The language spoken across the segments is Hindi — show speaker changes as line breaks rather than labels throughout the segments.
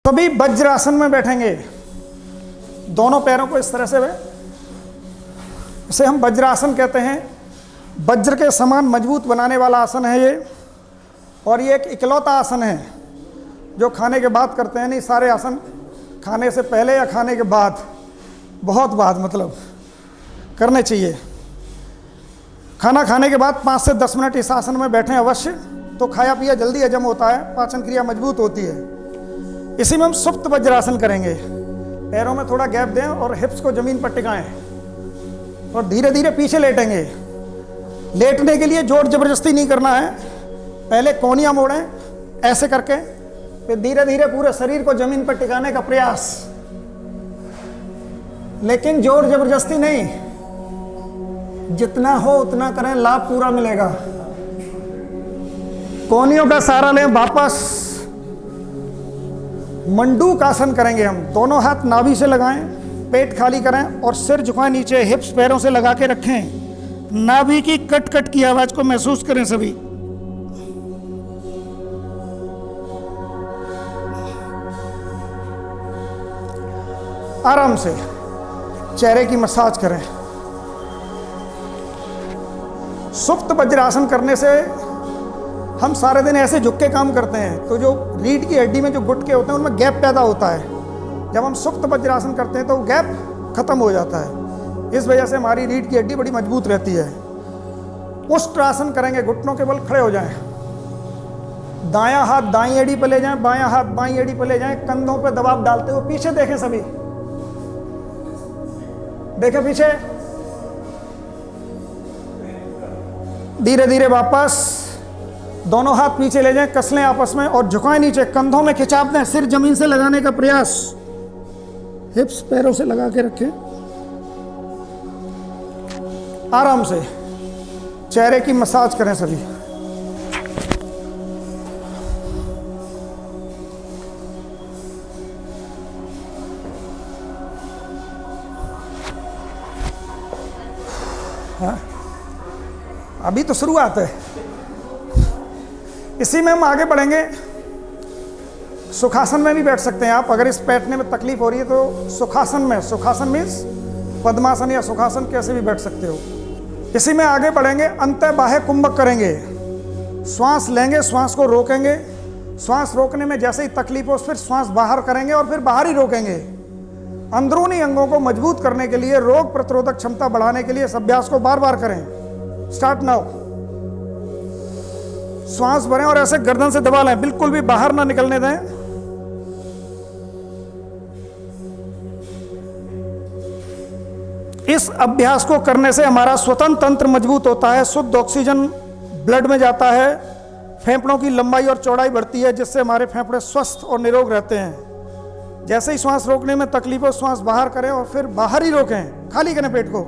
सभी वज्रासन में बैठेंगे। दोनों पैरों को इस तरह से, इसे हम वज्रासन कहते हैं। वज्र के समान मजबूत बनाने वाला आसन है ये, और ये एक इकलौता आसन है जो खाने के बाद करते हैं। नहीं, सारे आसन खाने से पहले या खाने के बाद, बहुत बाद मतलब करने चाहिए। खाना खाने के बाद 5 से 10 मिनट इस आसन में बैठें अवश्य, तो खाया पिया जल्दी हजम होता है, पाचन क्रिया मजबूत होती है। इसी में हम सुप्त वज्रासन करेंगे। पैरों में थोड़ा गैप दें और हिप्स को जमीन पर टिकाएं और धीरे धीरे पीछे लेटेंगे। लेटने के लिए जोर जबरदस्ती नहीं करना है। पहले कोहनियां मोड़ें ऐसे करके, फिर धीरे धीरे पूरे शरीर को जमीन पर टिकाने का प्रयास, लेकिन जोर जबरदस्ती नहीं। जितना हो उतना करें, लाभ पूरा मिलेगा। कोहनियों का सहारा लें, वापस मंडूक आसन करेंगे हम। दोनों हाथ नाभि से लगाएं, पेट खाली करें और सिर झुकाएं नीचे, हिप्स पैरों से लगा के रखें। नाभि की कट कट की आवाज को महसूस करें सभी। आराम से चेहरे की मसाज करें। सुप्त वज्रासन करने से हम सारे दिन ऐसे झुक के काम करते हैं, तो जो रीढ़ की हड्डी में जो गुटके होते हैं उनमें गैप पैदा होता है। जब हम सुप्त वज्रासन करते हैं तो गैप खत्म हो जाता है। इस वजह से हमारी रीढ़ की हड्डी बड़ी मजबूत रहती है। उष्ट्रासन करेंगे, घुटनों के बल खड़े हो जाएं। दायां हाथ दाईं एड़ी पर ले जाएं, बायां हाथ बाईं एड़ी पर ले जाएं। कंधों पर दबाव डालते हुए पीछे देखें सभी, देखें पीछे। धीरे धीरे वापस दोनों हाथ पीछे ले जाएं, कस लें आपस में और झुकाएं नीचे। कंधों में खिंचाव दें, सिर जमीन से लगाने का प्रयास। हिप्स पैरों से लगा के रखें। आराम से चेहरे की मसाज करें सभी। हाँ? अभी तो शुरुआत है। इसी में हम आगे बढ़ेंगे। सुखासन में भी बैठ सकते हैं आप, अगर इस बैठने में तकलीफ हो रही है तो सुखासन में, सुखासन मीन्स पद्मासन या सुखासन, कैसे भी बैठ सकते हो। इसी में आगे बढ़ेंगे। अंतः बाह्य कुंभक करेंगे। श्वास लेंगे, श्वास को रोकेंगे। श्वास रोकने में जैसे ही तकलीफ हो फिर श्वास बाहर करेंगे और फिर बाहर ही रोकेंगे। अंदरूनी अंगों को मजबूत करने के लिए, रोग प्रतिरोधक क्षमता बढ़ाने के लिए इस अभ्यास को बार बार करें। Start now. श्वास भरें और ऐसे गर्दन से दबा लें, बिल्कुल भी बाहर ना निकलने दें। इस अभ्यास को करने से हमारा श्वसन तंत्र मजबूत होता है, शुद्ध ऑक्सीजन ब्लड में जाता है, फेफड़ों की लंबाई और चौड़ाई बढ़ती है, जिससे हमारे फेफड़े स्वस्थ और निरोग रहते हैं। जैसे ही श्वास रोकने में तकलीफ हो, श्वास बाहर करें और फिर बाहर ही रोकें, खाली करें पेट को।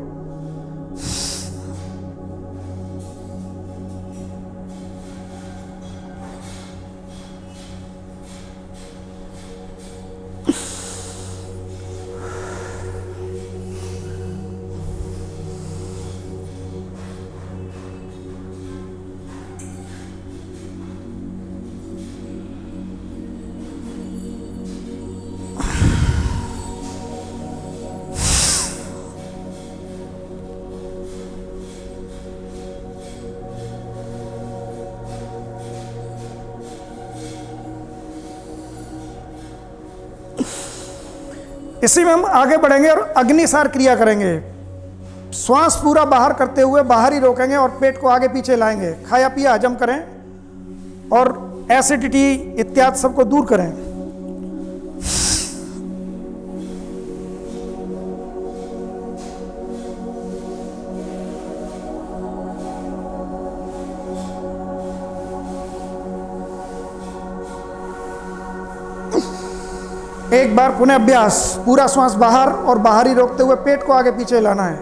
इसी में हम आगे बढ़ेंगे और अग्निसार क्रिया करेंगे। श्वास पूरा बाहर करते हुए बाहर ही रोकेंगे और पेट को आगे पीछे लाएंगे। खाया पिया हजम करें और एसिडिटी इत्यादि सबको दूर करें। एक बार पुनः अभ्यास। पूरा श्वास बाहर और बाहर ही रोकते हुए पेट को आगे पीछे लाना है।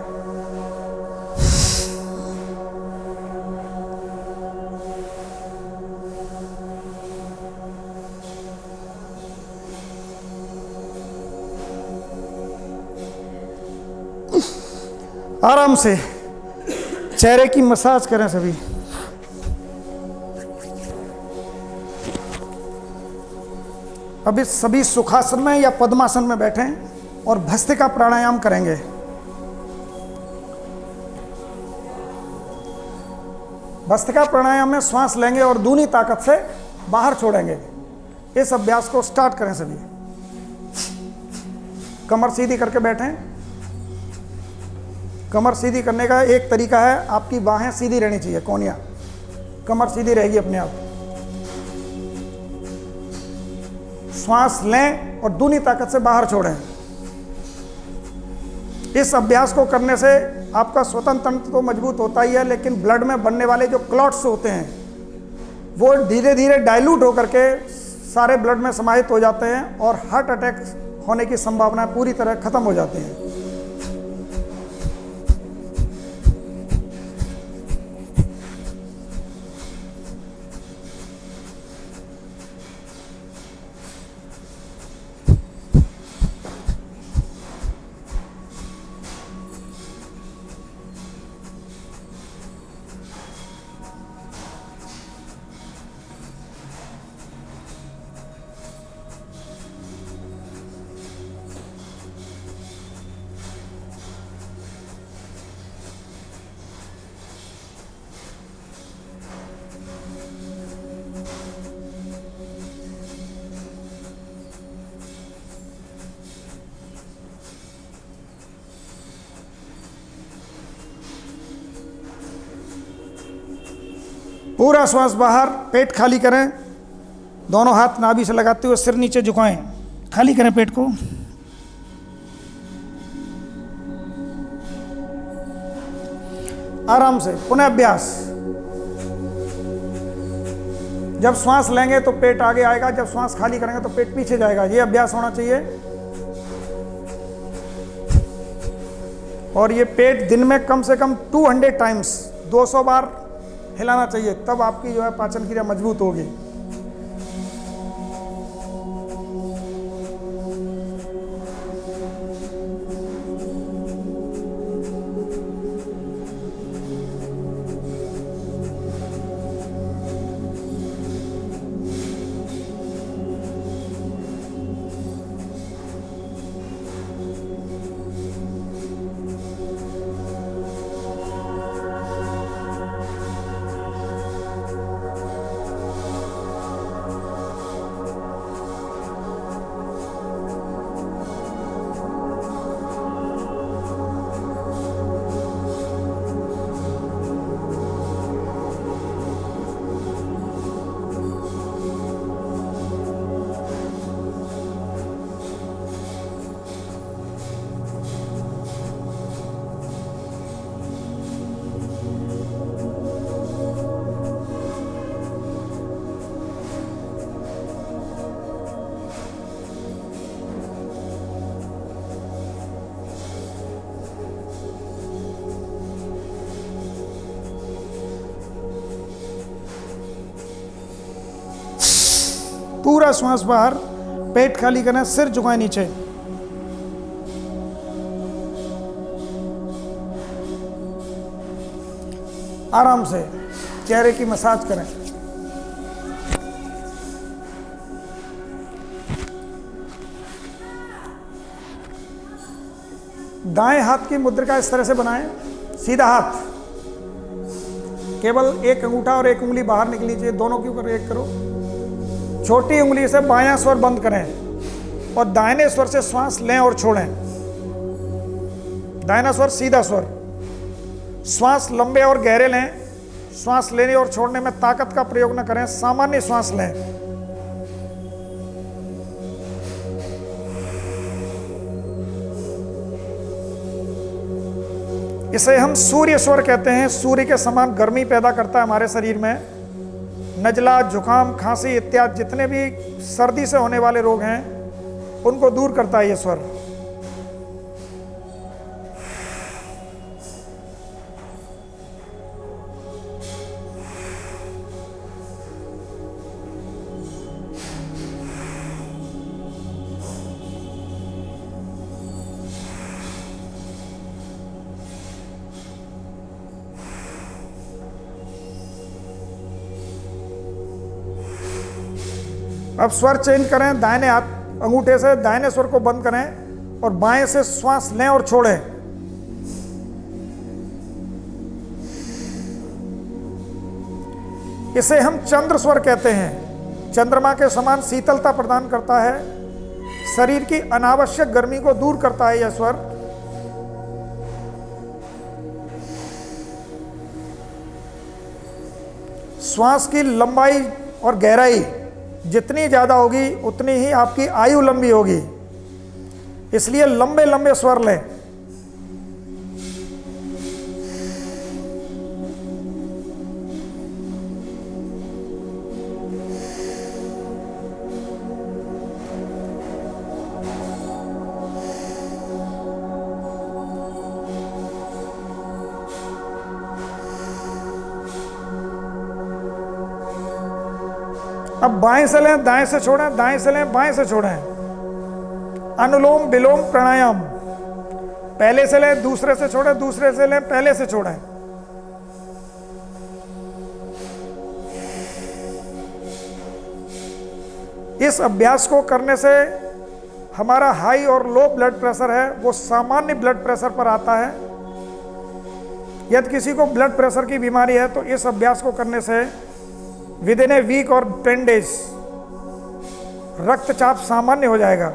आराम से चेहरे की मसाज करें सभी। अभी सभी सुखासन में या पद्मासन में बैठें और भस्त्रिका प्राणायाम करेंगे। भस्त्रिका प्राणायाम में श्वास लेंगे और दूनी ताकत से बाहर छोड़ेंगे। इस अभ्यास को स्टार्ट करें सभी। कमर सीधी करके बैठें। कमर सीधी करने का एक तरीका है, आपकी बाहें सीधी रहनी चाहिए, कोनियां, कमर सीधी रहेगी अपने आप। श्वास लें और दूनी ताकत से बाहर छोड़ें। इस अभ्यास को करने से आपका स्वतंत्र तंत्र तो मजबूत होता ही है, लेकिन ब्लड में बनने वाले जो क्लॉट्स होते हैं वो धीरे धीरे डाइल्यूट होकर के सारे ब्लड में समाहित हो जाते हैं और हार्ट अटैक होने की संभावना पूरी तरह खत्म हो जाती है। पूरा श्वास बाहर, पेट खाली करें, दोनों हाथ नाभि से लगाते हुए सिर नीचे झुकाएं, खाली करें पेट को। आराम से पुनः अभ्यास। जब श्वास लेंगे तो पेट आगे आएगा, जब श्वास खाली करेंगे तो पेट पीछे जाएगा। ये अभ्यास होना चाहिए। और ये पेट दिन में कम से कम 200 टाइम्स, 200 बार हिलाना चाहिए, तब आपकी जो है पाचन क्रिया मजबूत होगी। पूरा श्वास बाहर, पेट खाली करें, सिर झुकाएं नीचे। आराम से चेहरे की मसाज करें। दाएं हाथ की मुद्रिका इस तरह से बनाएं, सीधा हाथ, केवल एक अंगूठा और एक उंगली बाहर निकलनी चाहिए। दोनों के ऊपर एक करो। छोटी उंगली से बायां स्वर बंद करें और दाहिने स्वर से श्वास लें और छोड़ें। दाहिना स्वर सीधा स्वर। श्वास लंबे और गहरे लें। श्वास लेने और छोड़ने में ताकत का प्रयोग न करें, सामान्य श्वास लें। इसे हम सूर्य स्वर कहते हैं। सूर्य के समान गर्मी पैदा करता है हमारे शरीर में। नजला, जुकाम, खांसी इत्यादि जितने भी सर्दी से होने वाले रोग हैं उनको दूर करता है ये स्वर। अब स्वर चेंज करें, दाहिने हाथ अंगूठे से दाहिने स्वर को बंद करें और बाएं से श्वास लें और छोड़ें। इसे हम चंद्र स्वर कहते हैं। चंद्रमा के समान शीतलता प्रदान करता है, शरीर की अनावश्यक गर्मी को दूर करता है यह स्वर। श्वास की लंबाई और गहराई जितनी ज़्यादा होगी उतनी ही आपकी आयु लंबी होगी, इसलिए लंबे लंबे स्वर लें। अब बाएं से लें, दाएं से छोड़ें, दाएं से लें, बाएं से छोड़ें। अनुलोम विलोम प्राणायाम, पहले से लें, दूसरे से छोड़ें, दूसरे से लें, पहले से छोड़ें। इस अभ्यास को करने से हमारा हाई और लो ब्लड प्रेशर है वो सामान्य ब्लड प्रेशर पर आता है। यदि किसी को ब्लड प्रेशर की बीमारी है तो इस अभ्यास को करने से विद इन ए वीक और 10 डेज रक्तचाप सामान्य हो जाएगा।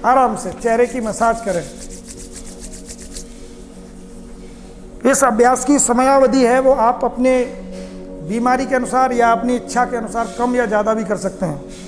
आराम से चेहरे की मसाज करें। इस अभ्यास की समयावधि है वो आप अपने बीमारी के अनुसार या अपनी इच्छा के अनुसार कम या ज़्यादा भी कर सकते हैं।